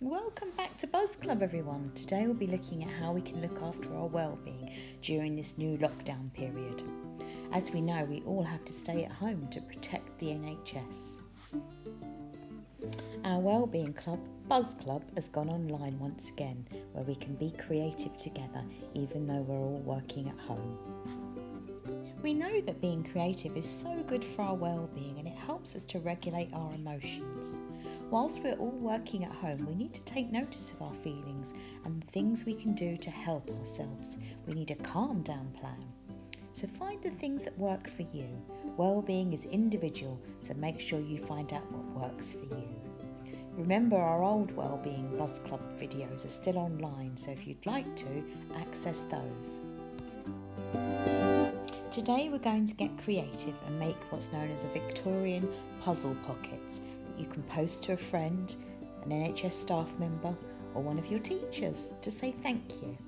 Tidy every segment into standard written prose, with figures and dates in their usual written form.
Welcome back to Buzz Club, everyone. Today we'll be looking at how we can look after our well-being during this new lockdown period. As we know, we all have to stay at home to protect the NHS. Our Wellbeing Club, Buzz Club, has gone online once again, where we can be creative together even though we're all working at home. We know that being creative is so good for our well-being and it helps us to regulate our emotions. Whilst we're all working at home, we need to take notice of our feelings and the things we can do to help ourselves. We need a calm down plan. So find the things that work for you. Well-being is individual, so make sure you find out what works for you. Remember, our old Wellbeing Buzz Club videos are still online, so if you'd like to, access those. Today we're going to get creative and make what's known as a Victorian puzzle pocket that you can post to a friend, an NHS staff member or one of your teachers to say thank you.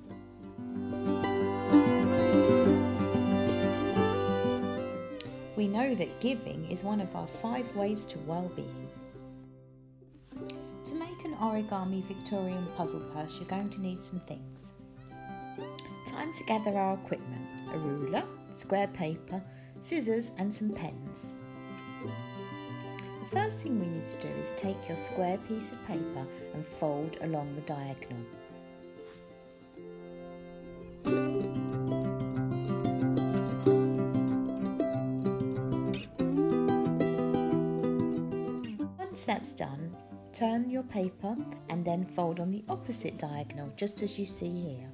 We know that giving is one of our 5 ways to well-being. To make an origami Victorian puzzle purse, you're going to need some things. Time to gather our equipment: a ruler, square paper, scissors and some pens. The first thing we need to do is take your square piece of paper and fold along the diagonal. Once that's done, turn your paper and then fold on the opposite diagonal, just as you see here.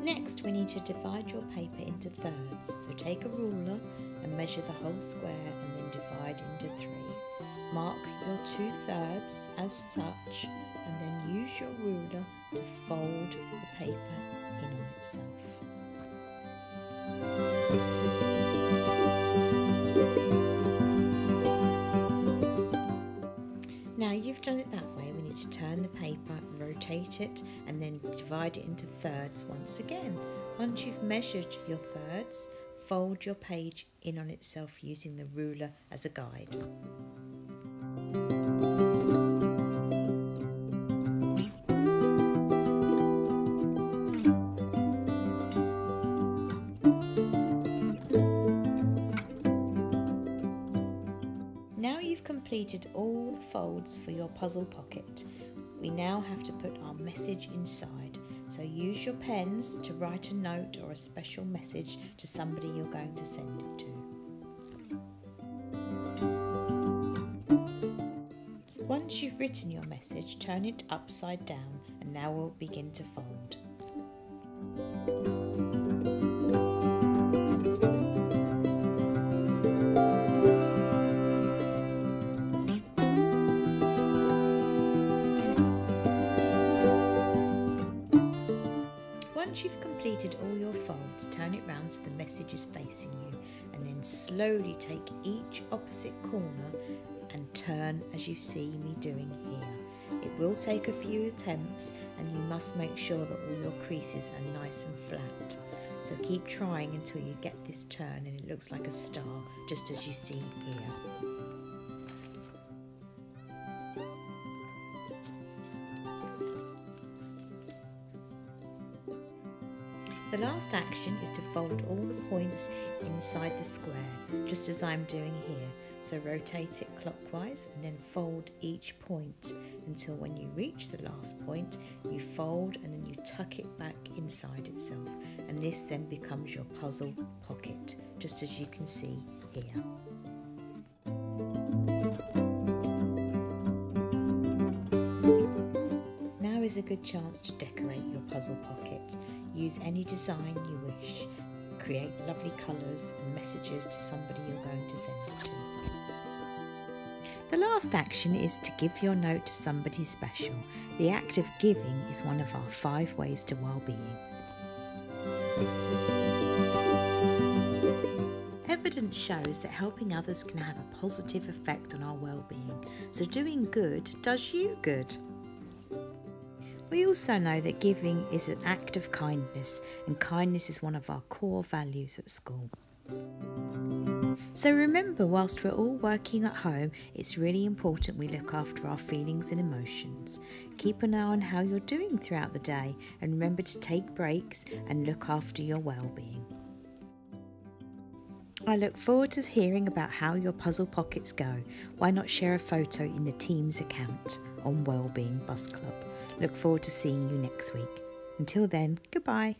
Next, we need to divide your paper into thirds. So take a ruler and measure the whole square and then divide into 3. Mark your 2 thirds as such and then use your ruler to fold the paper in on itself. Now you've done it that way, we need to turn the paper, rotate it and then divide it into thirds once again. Once you've measured your thirds, fold your page in on itself using the ruler as a guide. Now you've completed all the folds for your puzzle pocket. We now have to put our message inside. So use your pens to write a note or a special message to somebody you're going to send it to. Once you've written your message, turn it upside down and now we'll begin to fold. Once you've completed all your folds, turn it round so the message is facing you and then slowly take each opposite corner and turn as you see me doing here. It will take a few attempts and you must make sure that all your creases are nice and flat. So keep trying until you get this turn and it looks like a star, just as you see here. The last action is to fold all the points inside the square, just as I'm doing here. So rotate it clockwise and then fold each point until when you reach the last point, you fold and then you tuck it back inside itself. And this then becomes your puzzle pocket, just as you can see here. Now is a good chance to decorate your puzzle pocket. Use any design you wish. Create lovely colours and messages to somebody you're going to send it to. The last action is to give your note to somebody special. The act of giving is one of our 5 ways to well-being. Evidence shows that helping others can have a positive effect on our well-being, so doing good does you good. We also know that giving is an act of kindness, and kindness is one of our core values at school. So remember, whilst we're all working at home, it's really important we look after our feelings and emotions. Keep an eye on how you're doing throughout the day, and remember to take breaks and look after your well-being. I look forward to hearing about how your puzzle pockets go. Why not share a photo in the team's account on Wellbeing Bus Club? Look forward to seeing you next week. Until then, goodbye.